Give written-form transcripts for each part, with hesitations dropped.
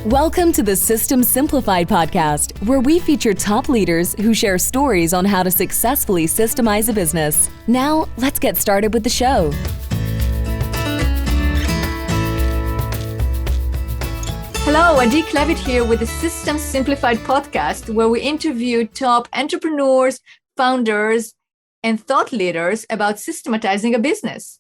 Welcome to the System Simplified podcast, where we feature top leaders who share stories on how to successfully systemize a business. Now, let's get started with the show. Hello, Adi Klevit here with the System Simplified podcast, where we interview top entrepreneurs, founders, and thought leaders about systematizing a business.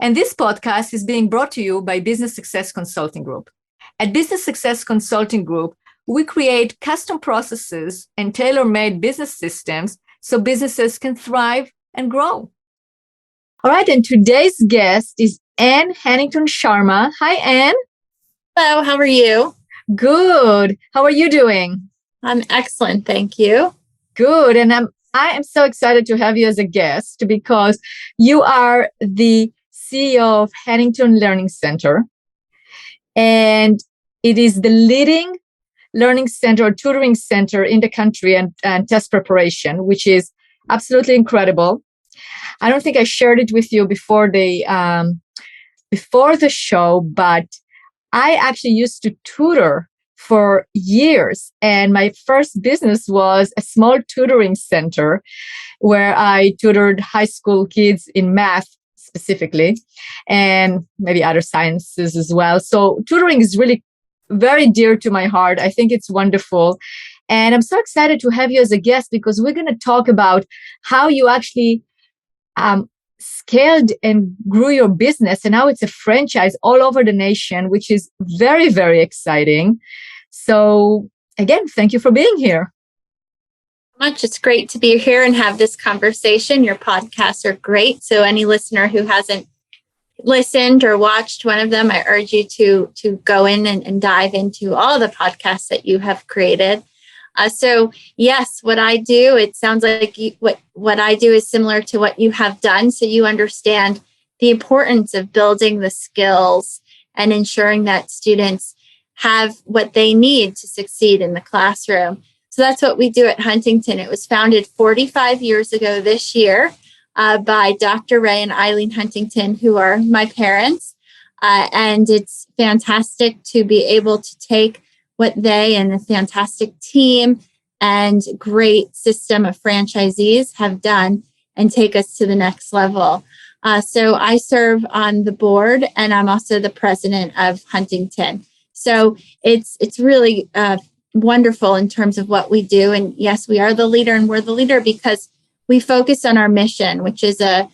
And this podcast is being brought to you by Business Success Consulting Group. At Business Success Consulting Group, we create custom processes and tailor-made business systems so businesses can thrive and grow. All right, and today's guest is Huntington Sharma. Hi, Anne. Hello, how are you? Good. How are you doing? I'm excellent, thank you. Good, and I am so excited to have you as a guest because you are the CEO of Huntington Learning Center, and it is the leading learning center or tutoring center in the country and test preparation, which is absolutely incredible. I don't think I shared it with you before the show, but I actually used to tutor for years, and my first business was a small tutoring center where I tutored high school kids in math specifically, and maybe other sciences as well. So tutoring is really very dear to my heart. I think it's wonderful. And I'm so excited to have you as a guest because we're going to talk about how you actually scaled and grew your business. And now it's a franchise all over the nation, which is very, very exciting. So again, thank you for being here. It's great to be here and have this conversation. Your podcasts are great. So any listener who hasn't listened or watched one of them, I urge you to go in and dive into all the podcasts that you have created. So yes, what I do, it sounds like what I do is similar to what you have done. So you understand the importance of building the skills and ensuring that students have what they need to succeed in the classroom. So that's what we do at Huntington. It was founded 45 years ago this year by Dr. Ray and Eileen Huntington, who are my parents. And it's fantastic to be able to take what they and a fantastic team and great system of franchisees have done and take us to the next level. So I serve on the board, and I'm also the president of Huntington. So it's really wonderful in terms of what we do. And yes, we are the leader, and we're the leader because we focus on our mission, which is a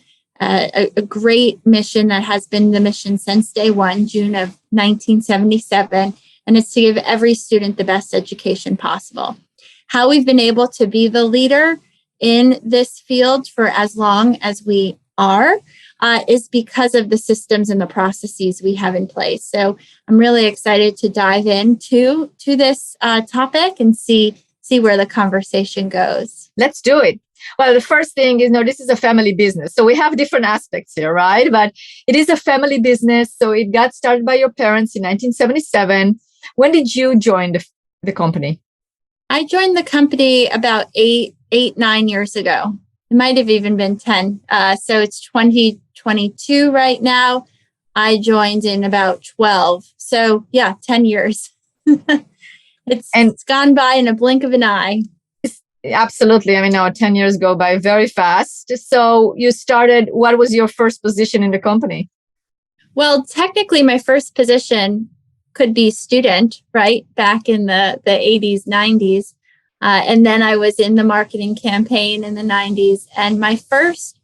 great mission that has been the mission since day one, June of 1977. And it's to give every student the best education possible. How we've been able to be the leader in this field for as long as we are is because of the systems and the processes we have in place. So I'm really excited to dive into this topic and see where the conversation goes. Let's do it. Well, the first thing is, this is a family business. So we have different aspects here, right? But it is a family business. So it got started by your parents in 1977. When did you join the company? I joined the company about 9 years ago. It might have even been 10. So it's 2022 right now. I joined in about 12. So yeah, 10 years. It's gone by in a blink of an eye. Absolutely. 10 years go by very fast. So you started, what was your first position in the company? Well, technically my first position could be student, right? Back in the 80s, 90s. And then I was in the marketing campaign in the 90s. And my first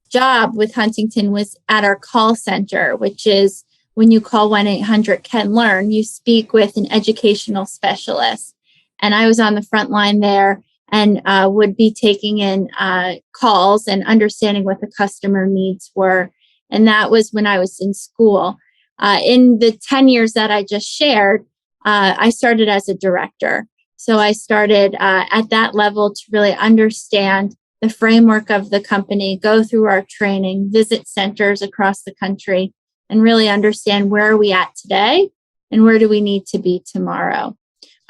job with Huntington was at our call center, which is when you call 1-800-CAN-LEARN, you speak with an educational specialist. And I was on the front line there and would be taking in calls and understanding what the customer needs were. And that was when I was in school. In the 10 years that I just shared, I started as a director. So I started at that level to really understand the framework of the company, go through our training, visit centers across the country, and really understand where are we at today and where do we need to be tomorrow.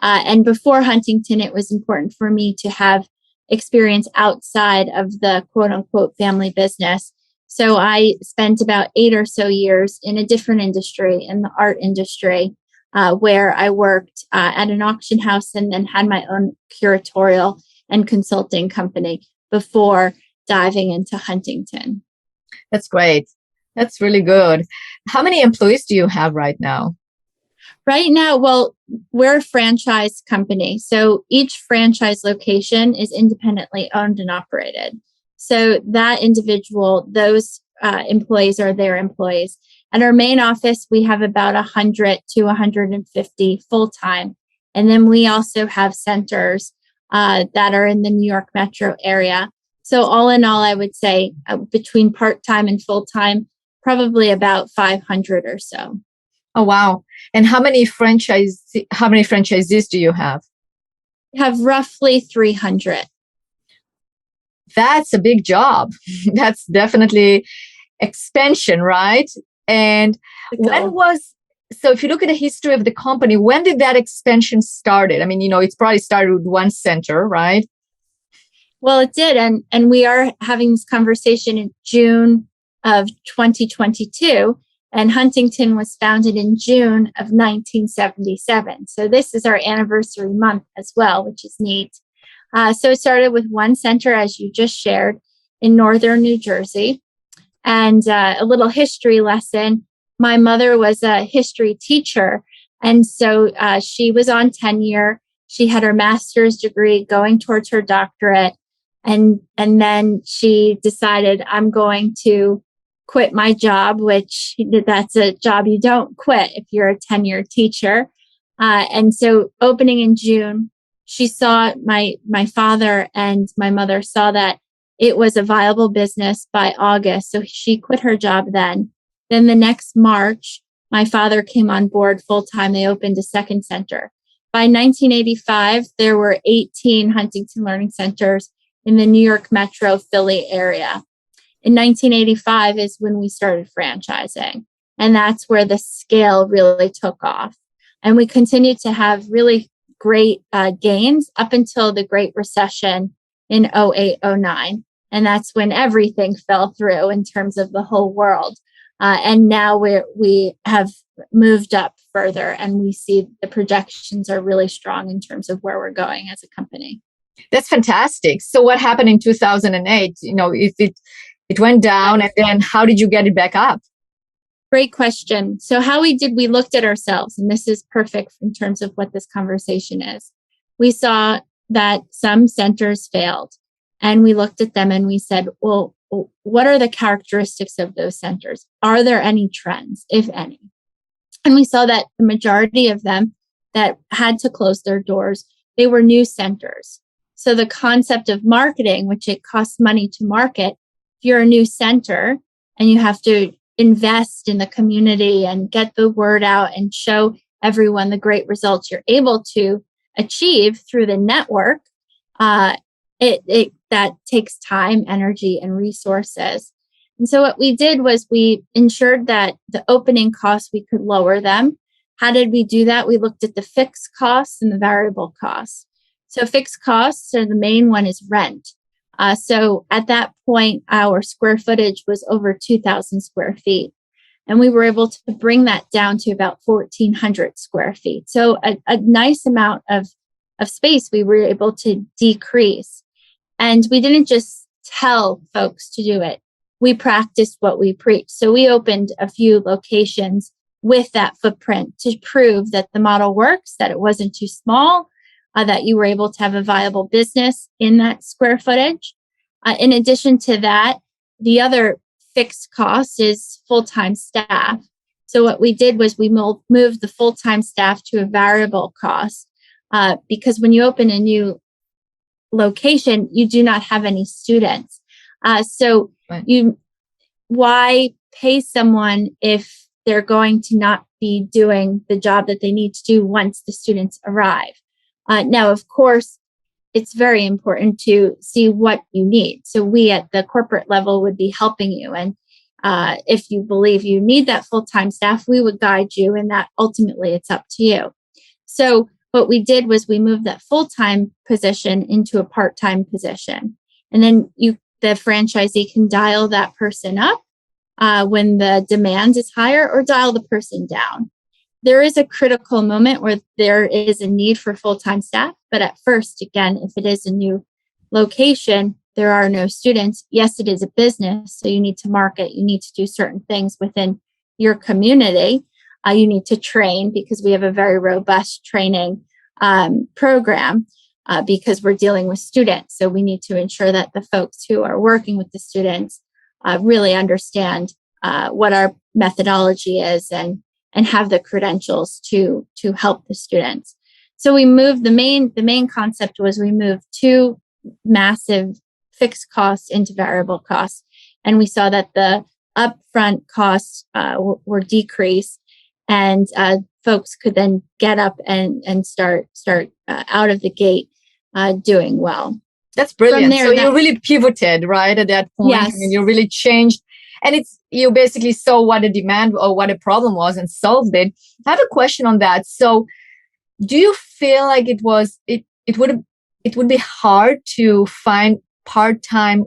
And before Huntington, it was important for me to have experience outside of the quote unquote family business. So I spent about 8 or so years in a different industry, in the art industry, where I worked at an auction house and then had my own curatorial and consulting company before diving into Huntington. That's great. That's really good. How many employees do you have right now? Right now, well, we're a franchise company. So each franchise location is independently owned and operated. So that individual, those employees are their employees. At our main office, we have about 100 to 150 full-time. And then we also have centers that are in the New York metro area. So all in all, I would say between part-time and full-time, probably about 500 or so. Oh, wow. And how many franchisees do you have? We have roughly 300. That's a big job. That's definitely expansion, right? And so if you look at the history of the company, when did that expansion started? I mean, it's probably started with one center, right? Well, it did. And we are having this conversation in June of 2022. And Huntington was founded in June of 1977. So this is our anniversary month as well, which is neat. So it started with one center, as you just shared, in northern New Jersey. And a little history lesson. My mother was a history teacher. And so she was on tenure. She had her master's degree going towards her doctorate. And then she decided, I'm going to quit my job, which that's a job you don't quit if you're a tenured teacher. And so opening in June, she saw my father and my mother saw that it was a viable business by August. So she quit her job then. Then the next March, my father came on board full time. They opened a second center. By 1985, there were 18 Huntington Learning Centers in the New York Metro Philly area. In 1985 is when we started franchising. And that's where the scale really took off. And we continued to have really great gains up until the Great Recession in 08-09. And that's when everything fell through in terms of the whole world. And now we have moved up further and we see the projections are really strong in terms of where we're going as a company. That's fantastic. So what happened in 2008? If it went down, and then how did you get it back up? Great question. So how we looked at ourselves, and this is perfect in terms of what this conversation is. We saw that some centers failed, and we looked at them and we said, well, what are the characteristics of those centers? Are there any trends, if any? And we saw that the majority of them that had to close their doors, they were new centers. So the concept of marketing, which it costs money to market, if you're a new center and you have to invest in the community and get the word out and show everyone the great results you're able to achieve through the network, that takes time, energy, and resources. And so what we did was we ensured that the opening costs, we could lower them. How did we do that? We looked at the fixed costs and the variable costs. So fixed costs, so the main one is rent. So at that point, our square footage was over 2,000 square feet. And we were able to bring that down to about 1,400 square feet. So a nice amount of space we were able to decrease. And we didn't just tell folks to do it. We practiced what we preached. So we opened a few locations with that footprint to prove that the model works, that it wasn't too small, that you were able to have a viable business in that square footage. In addition to that, the other fixed cost is full-time staff. So what we did was we moved the full-time staff to a variable cost because when you open a new location, you do not have any students. So why pay someone if they're going to not be doing the job that they need to do once the students arrive? Now, of course, it's very important to see what you need. So we at the corporate level would be helping you. And if you believe you need that full-time staff, we would guide you, and that ultimately it's up to you. So what we did was we moved that full-time position into a part-time position. And then the franchisee can dial that person up when the demand is higher or dial the person down. there is a critical moment where there is a need for full-time staff. But at first, again, if it is a new location, there are no students. Yes, it is a business, so you need to market. You need to do certain things within your community. You need to train, because we have a very robust training program, because we're dealing with students. So we need to ensure that the folks who are working with the students really understand what our methodology is and have the credentials to help the students. So we moved, the main concept was we moved two massive fixed costs into variable costs. And we saw that the upfront costs were decreased, and folks could then get up and start out of the gate doing well. That's brilliant. There, so you really pivoted, right, at that point. Yes. I mean, you really changed. And you basically saw what the demand or what the problem was and solved it. I have a question on that. So do you feel like it would be hard to find part-time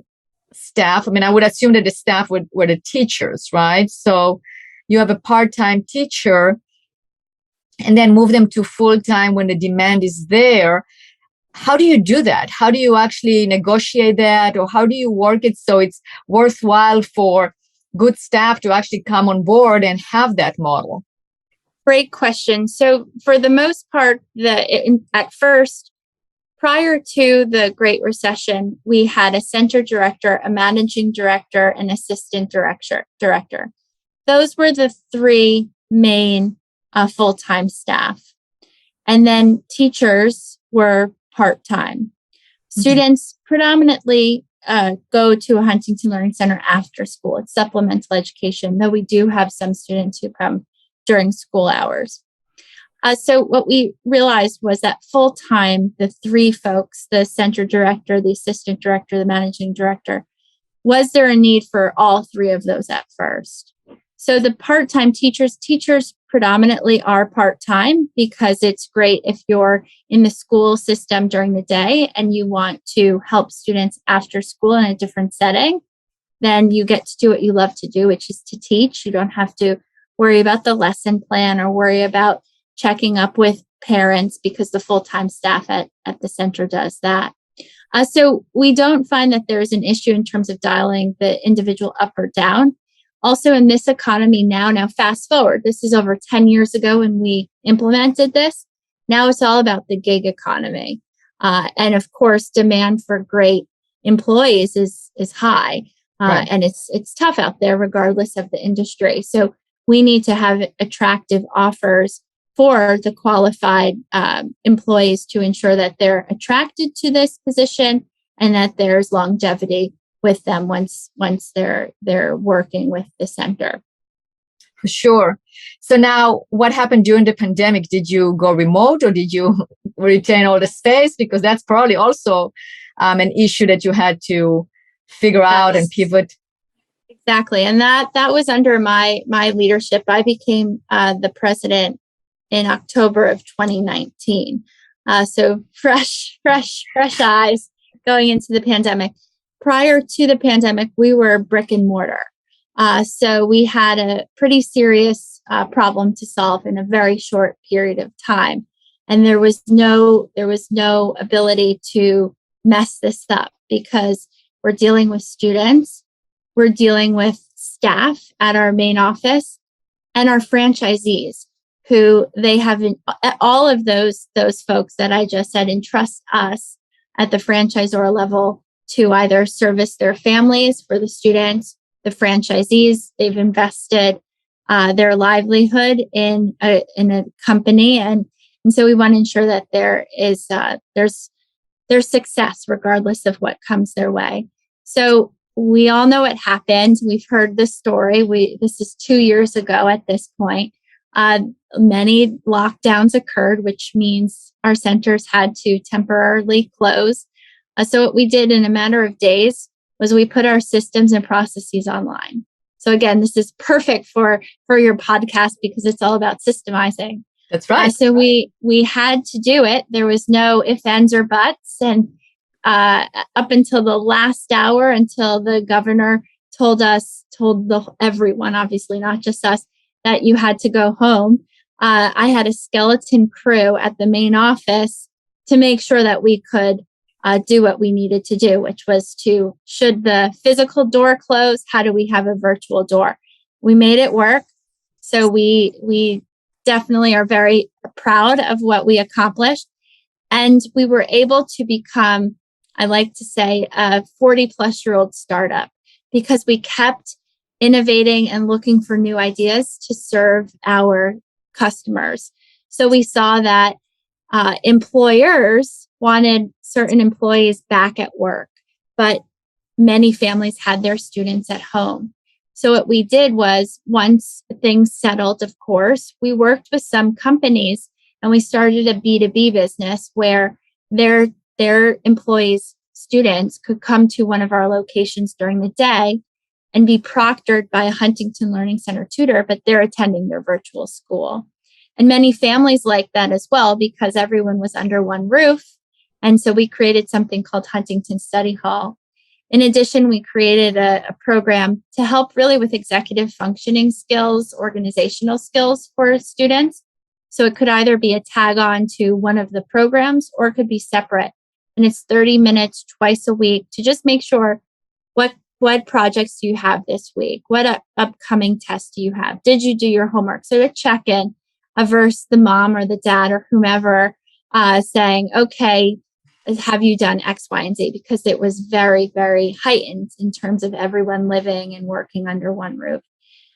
staff? I mean, I would assume that the staff were the teachers, right? So you have a part-time teacher and then move them to full-time when the demand is there. How do you do that? How do you actually negotiate that? Or how do you work it so it's worthwhile for good staff to actually come on board and have that model? Great question. So for the most part, at first, prior to the Great Recession, we had a center director, a managing director, and assistant director. Those were the three main full-time staff. And then teachers were part-time. Students predominantly go to a Huntington Learning Center after school. It's supplemental education, though we do have some students who come during school hours. So what we realized was that full-time, the three folks, the center director, the assistant director, the managing director, was there a need for all three of those at first? So the part-time teachers predominantly are part-time, because it's great if you're in the school system during the day and you want to help students after school in a different setting. Then you get to do what you love to do, which is to teach. You don't have to worry about the lesson plan or worry about checking up with parents, because the full-time staff at the center does that. So we don't find that there's an issue in terms of dialing the individual up or down. Also, in this economy now fast forward, this is over 10 years ago when we implemented this. Now it's all about the gig economy. And of course, demand for great employees is high. Right. And it's tough out there regardless of the industry. So we need to have attractive offers for the qualified employees to ensure that they're attracted to this position and that there's longevity with them once they're working with the center. For sure. So now, what happened during the pandemic? Did you go remote or did you retain all the space? Because that's probably also an issue that you had to figure out and pivot. Exactly. And that was under my leadership. I became the president in October of 2019. So fresh eyes going into the pandemic. Prior to the pandemic, we were brick and mortar. So we had a pretty serious problem to solve in a very short period of time. And there was no ability to mess this up, because we're dealing with students, we're dealing with staff at our main office, and our franchisees, who they have all of those folks that I just said entrust us at the franchisor level to either service their families for the students, the franchisees. They've invested their livelihood in a company, and so we want to ensure that there's success regardless of what comes their way. So we all know what happened. We've heard the story. This is 2 years ago at this point. Many lockdowns occurred, which means our centers had to temporarily close. So what we did in a matter of days was we put our systems and processes online. So again, this is perfect for your podcast because it's all about systemizing. That's right. So we had to do it. There was no ifs, ands, or buts. And up until the last hour, until the governor told everyone, obviously not just us, that you had to go home, I had a skeleton crew at the main office to make sure that we could do what we needed to do, which was to, should the physical door close, how do we have a virtual door? We made it work. So we definitely are very proud of what we accomplished. And we were able to become, I like to say, a 40-plus-year-old startup because we kept innovating and looking for new ideas to serve our customers. So we saw that employers wanted certain employees back at work, but many families had their students at home. So what we did was, once things settled, of course, we worked with some companies and we started a B2B business where their employees, students, could come to one of our locations during the day and be proctored by a Huntington Learning Center tutor, but they're attending their virtual school. And many families like that as well because everyone was under one roof. And so we created something called Huntington Study Hall. In addition, we created a program to help really with executive functioning skills, organizational skills for students. So it could either be a tag on to one of the programs or it could be separate. And it's 30 minutes twice a week to just make sure what projects do you have this week? What upcoming tests do you have? Did you do your homework? So to check in versus the mom or the dad or whomever saying, okay, have you done X, Y, and Z? Because it was very, very heightened in terms of everyone living and working under one roof.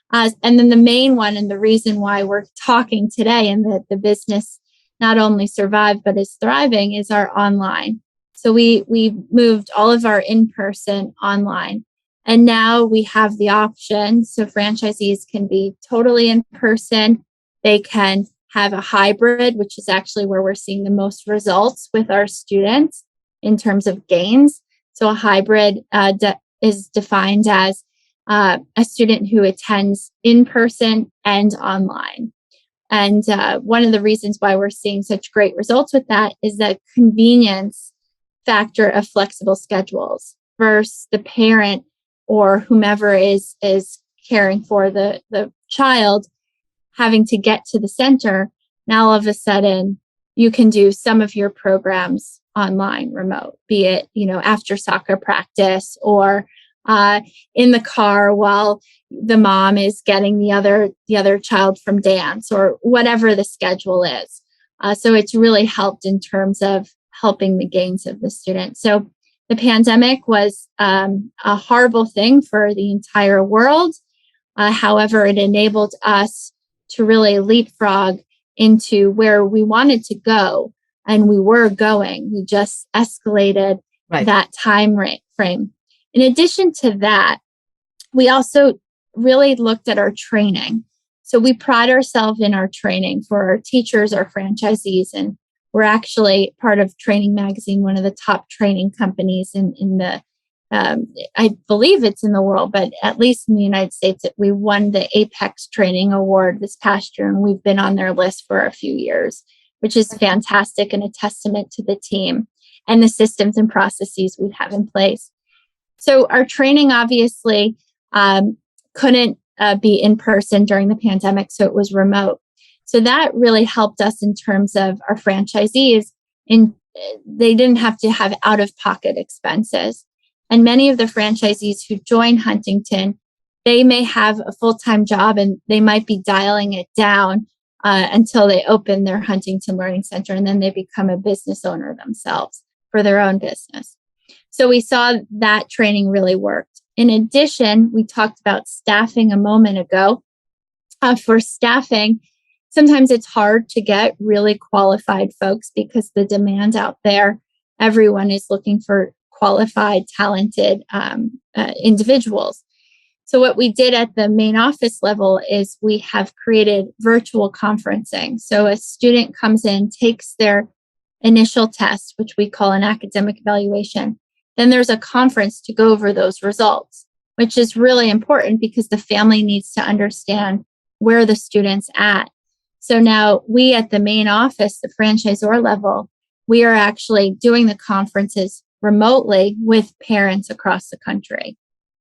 And then the main one, and the reason why we're talking today and that the business not only survived, but is thriving, is our online. So we moved all of our in-person online. And now we have the option. So franchisees can be totally in person. They can have a hybrid, which is actually where we're seeing the most results with our students in terms of gains. So a hybrid is defined as a student who attends in person and online. And one of the reasons why we're seeing such great results with that is the convenience factor of flexible schedules versus the parent or whomever is caring for the child having to get to the center. Now, all of a sudden, you can do some of your programs online, remote, be it, after soccer practice or in the car while the mom is getting the other child from dance or whatever the schedule is. So it's really helped in terms of helping the gains of the student. So the pandemic was a horrible thing for the entire world. However, it enabled us to really leapfrog into where we wanted to go. And we were going. We just escalated that time frame. In addition to that, we also really looked at our training. So we pride ourselves in our training for our teachers, our franchisees, and we're actually part of Training Magazine, one of the top training companies in the, I believe it's in the world, but at least in the United States, we won the Apex Training Award this past year, and we've been on their list for a few years, which is fantastic and a testament to the team and the systems and processes we have in place. So our training obviously couldn't be in person during the pandemic, so it was remote. So that really helped us in terms of our franchisees. They didn't have to have out-of-pocket expenses. And many of the franchisees who join Huntington, they may have a full-time job and they might be dialing it down until they open their Huntington Learning Center, and then they become a business owner themselves for their own business. So we saw that training really worked. In addition, we talked about staffing a moment ago. For staffing, sometimes it's hard to get really qualified folks because the demand out there, everyone is looking for qualified, talented individuals. So what we did at the main office level is we have created virtual conferencing. So a student comes in, takes their initial test, which we call an academic evaluation. Then there's a conference to go over those results, which is really important because the family needs to understand where the student's at. So now we at the main office, the franchisor level, we are actually doing the conferences remotely with parents across the country.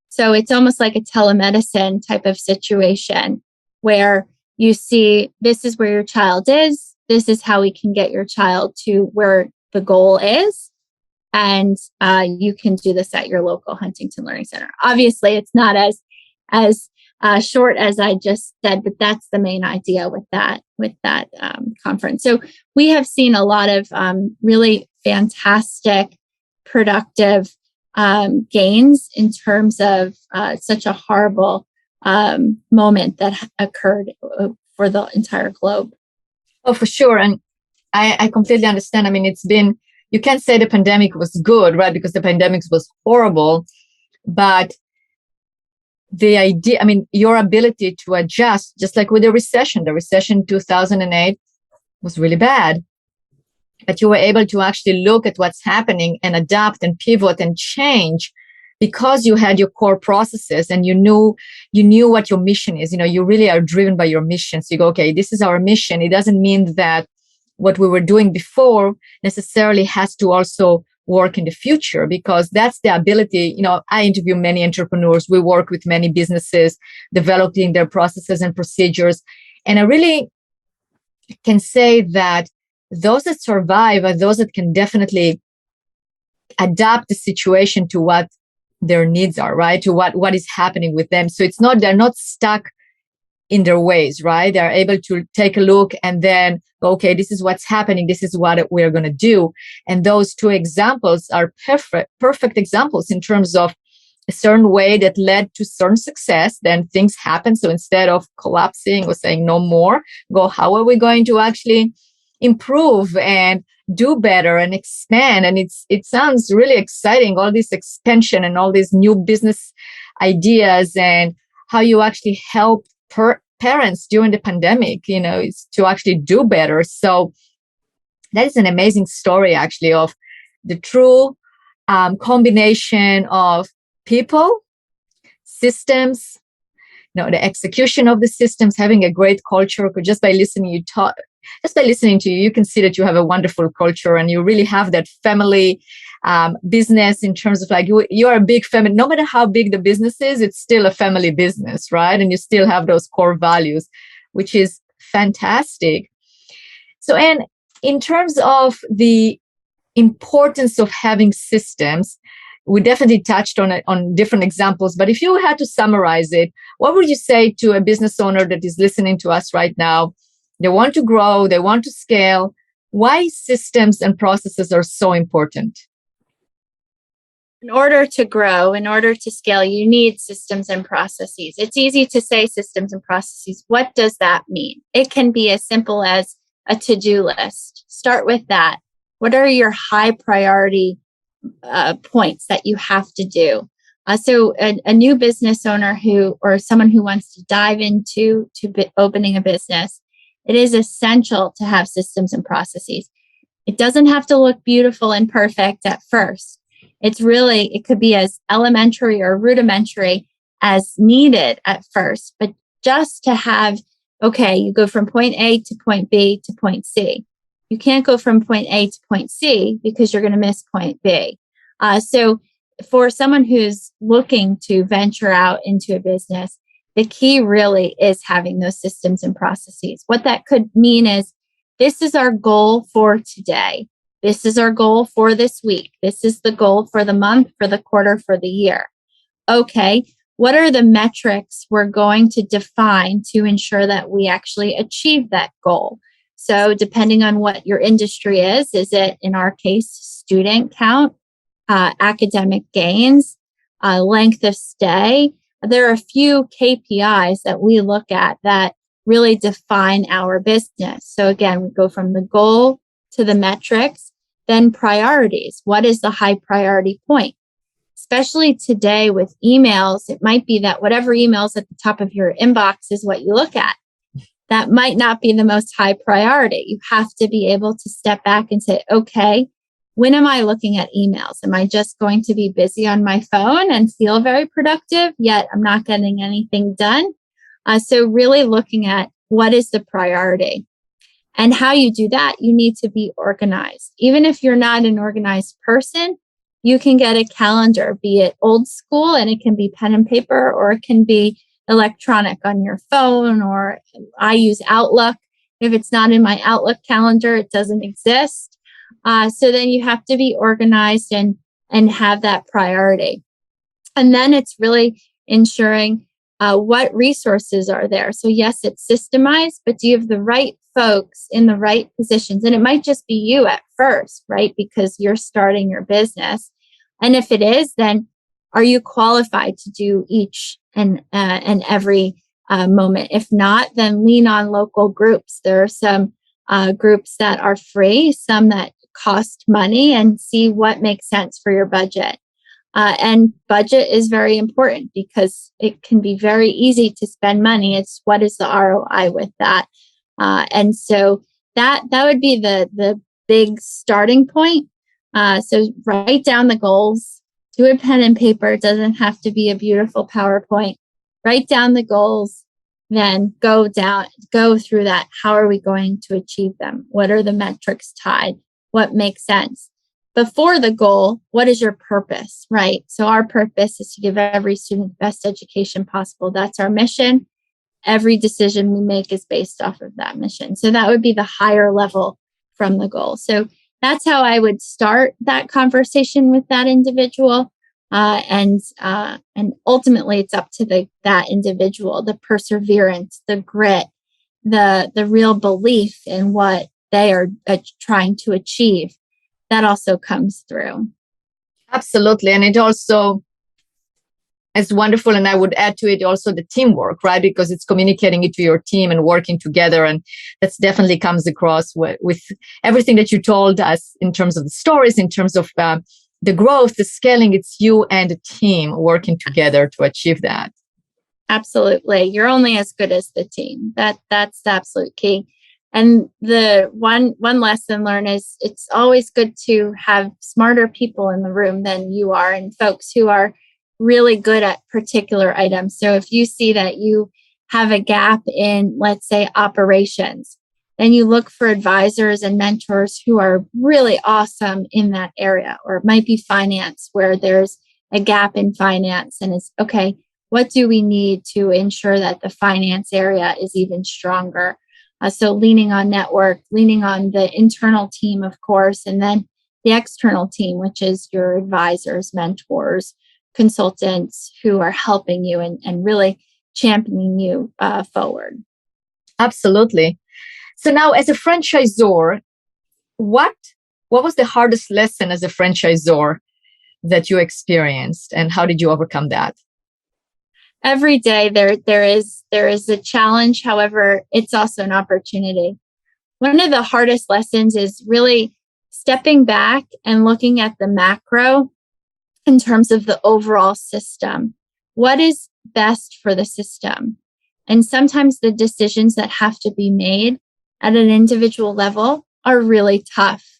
So it's almost like a telemedicine type of situation where You see, this is where your child is. This is how we can get your child to where the goal is. And you can do this at your local Huntington Learning Center. Obviously, it's not as short as I just said, but that's the main idea with that conference. So we have seen a lot of really fantastic, productive gains in terms of such a horrible moment that occurred for the entire globe. Oh, for sure. And I completely understand. I mean, you can't say the pandemic was good, right? Because the pandemic was horrible. But the idea, I mean, your ability to adjust, just like with the recession 2008 was really bad. But you were able to actually look at what's happening and adapt and pivot and change because you had your core processes and you knew what your mission is. You really are driven by your mission. So you go, okay, this is our mission. It doesn't mean that what we were doing before necessarily has to also work in the future, because that's the ability. I interview many entrepreneurs. We work with many businesses developing their processes and procedures. And I really can say that those that survive are those that can definitely adapt the situation to what their needs are, right? To what is happening with them. So they're not stuck in their ways, right? They're able to take a look and then go, okay, this is what's happening. This is what we're going to do. And those two examples are perfect examples in terms of a certain way that led to certain success. Then things happen. So instead of collapsing or saying no more, go, how are we going to actually improve and do better and expand? And it sounds really exciting, all this expansion and all these new business ideas and how you actually help parents during the pandemic, is to actually do better. So that is an amazing story, actually, of the true combination of people, systems, the execution of the systems, having a great culture. Because just by listening to you, you can see that you have a wonderful culture and you really have that family business in terms of like you are a big family. No matter how big the business is, it's still a family business, right? And you still have those core values, which is fantastic. So, and in terms of the importance of having systems, we definitely touched on different examples. But if you had to summarize it, what would you say to a business owner that is listening to us right now? They want to grow, they want to scale. Why systems and processes are so important? In order to grow, in order to scale, you need systems and processes. It's easy to say systems and processes. What does that mean? It can be as simple as a to-do list. Start with that. What are your high priority points that you have to do? So a new business owner or someone who wants to dive into opening a business, it is essential to have systems and processes. It doesn't have to look beautiful and perfect at first. It could be as elementary or rudimentary as needed at first, but just to have, okay, you go from point A to point B to point C. You can't go from point A to point C because you're going to miss point B. So for someone who's looking to venture out into a business, the key really is having those systems and processes. What that could mean is, this is our goal for today. This is our goal for this week. This is the goal for the month, for the quarter, for the year. Okay, what are the metrics we're going to define to ensure that we actually achieve that goal? So depending on what your industry is it, in our case, student count, academic gains, length of stay? There are a few KPIs that we look at that really define our business. So again, we go from the goal to the metrics, then priorities. What is the high priority point? Especially today with emails, it might be that whatever emails at the top of your inbox is what you look at. That might not be the most high priority. You have to be able to step back and say, okay, when am I looking at emails? Am I just going to be busy on my phone and feel very productive, yet I'm not getting anything done? So really looking at what is the priority. And how you do that, you need to be organized. Even if you're not an organized person, you can get a calendar, be it old school, and it can be pen and paper, or it can be electronic on your phone, or I use Outlook. If it's not in my Outlook calendar, it doesn't exist. So then you have to be organized and have that priority. And then it's really ensuring what resources are there. So yes, it's systemized, but do you have the right folks in the right positions? And it might just be you at first, right? Because you're starting your business. And if it is, then are you qualified to do each and every moment? If not, then lean on local groups. There are some groups that are free, some that cost money, and see what makes sense for your budget. And budget is very important because it can be very easy to spend money. It's what is the ROI with that? And so that would be the big starting point. So write down the goals, do a pen and paper. It doesn't have to be a beautiful PowerPoint. Write down the goals, then go through that. How are we going to achieve them? What are the metrics tied? What makes sense? Before the goal, what is your purpose, right? So our purpose is to give every student the best education possible. That's our mission. Every decision we make is based off of that mission. So that would be the higher level from the goal. So that's how I would start that conversation with that individual. And ultimately it's up to that individual, the perseverance, the grit, the real belief in what they are trying to achieve. That also comes through. Absolutely. And it also is wonderful. And I would add to it also the teamwork, right? Because it's communicating it to your team and working together. And that's definitely comes across with everything that you told us in terms of the stories, in terms of the growth, the scaling. It's you and the team working together to achieve that. Absolutely. You're only as good as the team. That's the absolute key. And the one lesson learned is it's always good to have smarter people in the room than you are, and folks who are really good at particular items. So if you see that you have a gap in, let's say, operations, then you look for advisors and mentors who are really awesome in that area. Or it might be finance, where there's a gap in finance, and it's okay, what do we need to ensure that the finance area is even stronger? So leaning on network, leaning on the internal team, of course, and then the external team, which is your advisors, mentors, consultants who are helping you and really championing you forward. Absolutely. So now, as a franchisor, what was the hardest lesson as a franchisor that you experienced, and how did you overcome that? Every day there is a challenge. However, it's also an opportunity. One of the hardest lessons is really stepping back and looking at the macro in terms of the overall system. What is best for the system? And sometimes the decisions that have to be made at an individual level are really tough.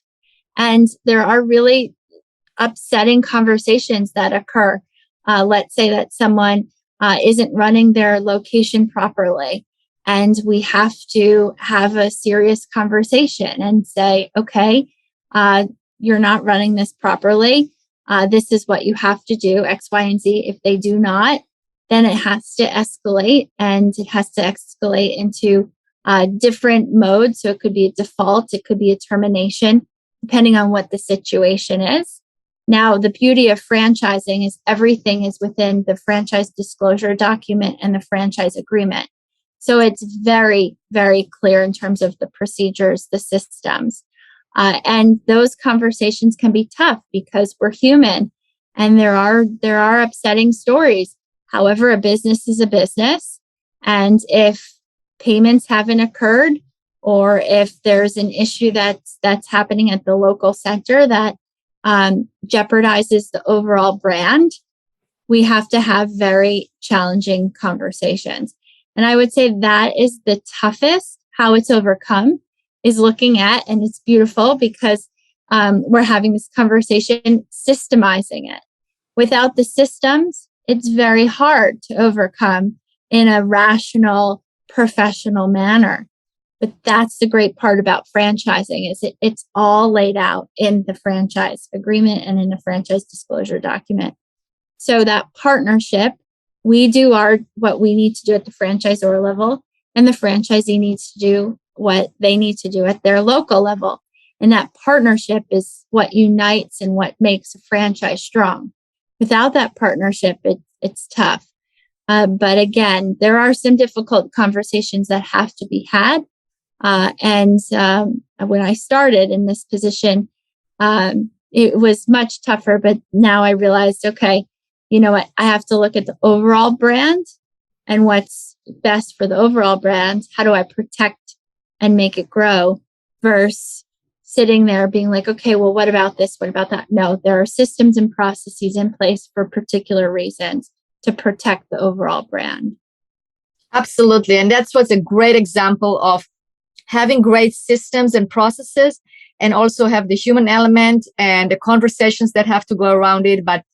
And there are really upsetting conversations that occur. Let's say that someone isn't running their location properly, and we have to have a serious conversation and say, okay, you're not running this properly. This is what you have to do, X, Y, and Z. If they do not, then it has to escalate, and it has to escalate into different modes. So it could be a default, it could be a termination, depending on what the situation is. Now, the beauty of franchising is everything is within the franchise disclosure document and the franchise agreement. So it's very, very clear in terms of the procedures, the systems. And those conversations can be tough because we're human and there are upsetting stories. However, a business is a business. And if payments haven't occurred, or if there's an issue that's happening at the local center that jeopardizes the overall brand, we have to have very challenging conversations. And I would say that is the toughest. How it's overcome is looking at, and it's beautiful because we're having this conversation, systemizing it. Without the systems, it's very hard to overcome in a rational, professional manner. But that's the great part about franchising is it's all laid out in the franchise agreement and in the franchise disclosure document. So that partnership we do what we need to do at the franchisor level, and the franchisee needs to do what they need to do at their local level. And that partnership is what unites and what makes a franchise strong. Without that partnership, it's tough. But again, there are some difficult conversations that have to be had. And when I started in this position, it was much tougher. But now I realized, okay, you know what? I have to look at the overall brand and what's best for the overall brand. How do I protect and make it grow versus sitting there being like, okay, well, what about this? What about that? No, there are systems and processes in place for particular reasons to protect the overall brand. Absolutely. And that's what's a great example of having great systems and processes, and also have the human element and the conversations that have to go around it, but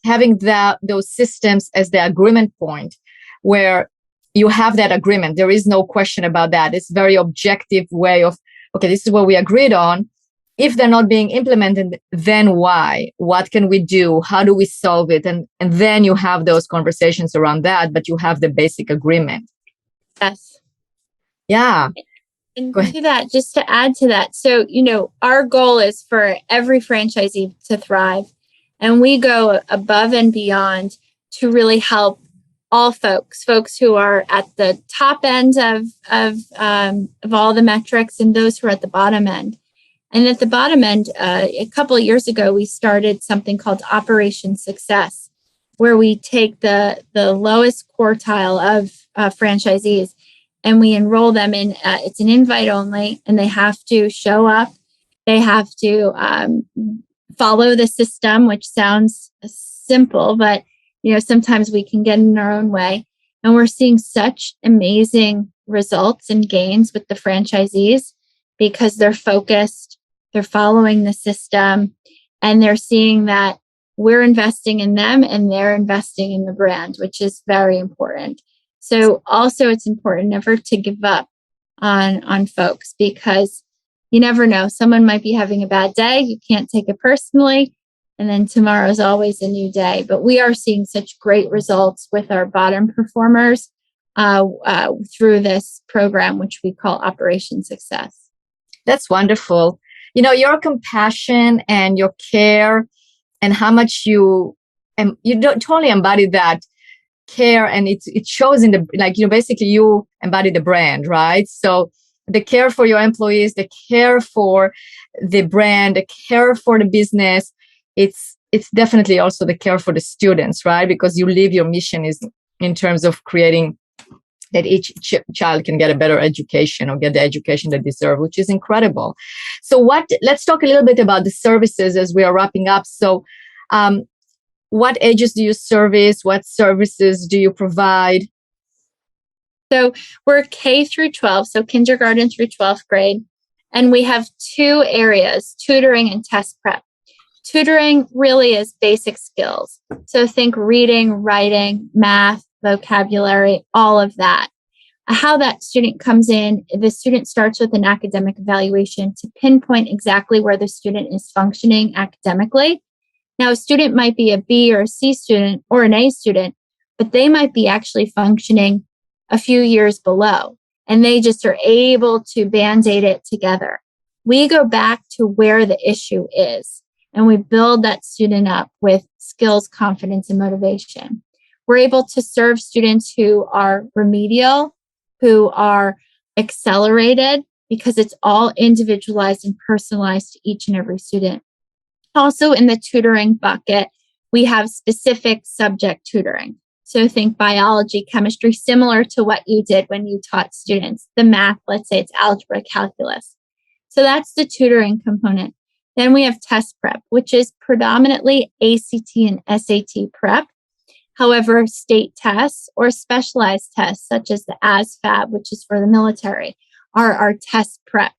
having those systems as the agreement point where you have that agreement. There is no question about that. It's a very objective way of, okay, this is what we agreed on. If they're not being implemented, then why? What can we do? How do we solve it? And then you have those conversations around that, but you have the basic agreement. Yes. Yeah. And to that, just to add to that. So, our goal is for every franchisee to thrive. And we go above and beyond to really help all folks who are at the top end of all the metrics and those who are at the bottom end. And at the bottom end, a couple of years ago, we started something called Operation Success, where we take the lowest quartile of franchisees and we enroll them in, it's an invite only, and they have to show up. They have to follow the system, which sounds simple, but sometimes we can get in our own way. And we're seeing such amazing results and gains with the franchisees because they're focused, they're following the system, and they're seeing that we're investing in them and they're investing in the brand, which is very important. So also it's important never to give up on folks, because you never know. Someone might be having a bad day. You can't take it personally. And then tomorrow is always a new day. But we are seeing such great results with our bottom performers through this program, which we call Operation Success. That's wonderful. Your compassion and your care and how much you don't totally embody that care, and it shows in the, basically you embody the brand, right? So the care for your employees, the care for the brand, the care for the business, it's definitely also the care for the students, right? Because you live, your mission is in terms of creating that each child can get a better education or get the education they deserve, which is incredible. So let's talk a little bit about the services as we are wrapping up. So what ages do you service? What services do you provide? So we're K through 12, so kindergarten through 12th grade. And we have two areas, tutoring and test prep. Tutoring really is basic skills. So think reading, writing, math, vocabulary, all of that. How that student comes in, the student starts with an academic evaluation to pinpoint exactly where the student is functioning academically. Now, a student might be a B or a C student or an A student, but they might be actually functioning a few years below, and they just are able to band-aid it together. We go back to where the issue is, and we build that student up with skills, confidence, and motivation. We're able to serve students who are remedial, who are accelerated, because it's all individualized and personalized to each and every student. Also in the tutoring bucket, we have specific subject tutoring. So think biology, chemistry, similar to what you did when you taught students. The math, let's say it's algebra, calculus. So that's the tutoring component. Then we have test prep, which is predominantly ACT and SAT prep. However, state tests or specialized tests, such as the ASVAB, which is for the military, are our test prep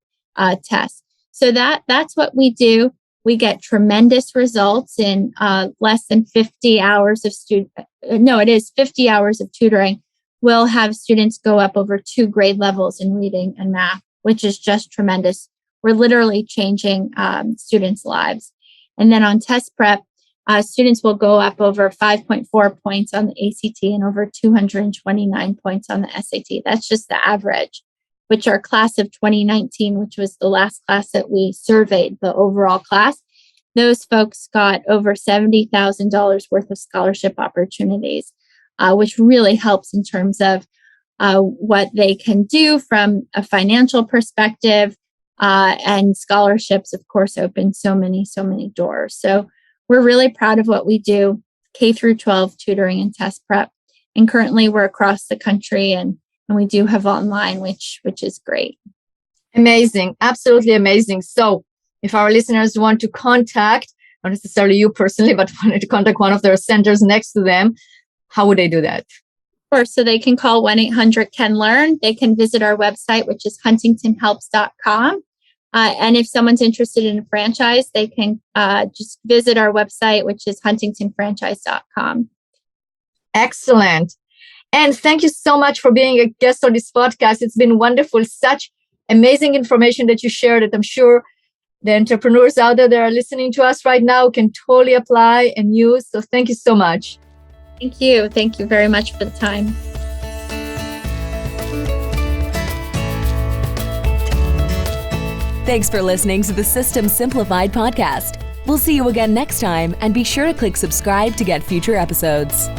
tests. So that's what we do. We get tremendous results in less than 50 hours of 50 hours of tutoring. We'll have students go up over 2 grade levels in reading and math, which is just tremendous. We're literally changing students' lives. And then on test prep, students will go up over 5.4 points on the ACT and over 229 points on the SAT. That's just the average, which our class of 2019, which was the last class that we surveyed, the overall class, those folks got over $70,000 worth of scholarship opportunities, which really helps in terms of what they can do from a financial perspective. And scholarships, of course, open so many doors. So we're really proud of what we do, K through 12 tutoring and test prep. And currently we're across the country and we do have online, which is great. Amazing. Absolutely amazing. So if our listeners want to contact, not necessarily you personally, but wanted to contact one of their centers next to them, how would they do that? Of course. So they can call 1-800-CAN-LEARN. They can visit our website, which is huntingtonhelps.com. And if someone's interested in a franchise, they can just visit our website, which is huntingtonfranchise.com. Excellent. And thank you so much for being a guest on this podcast. It's been wonderful. Such amazing information that you shared that I'm sure the entrepreneurs out there that are listening to us right now can totally apply and use. So thank you so much. Thank you. Thank you very much for the time. Thanks for listening to the System Simplified podcast. We'll see you again next time, and be sure to click subscribe to get future episodes.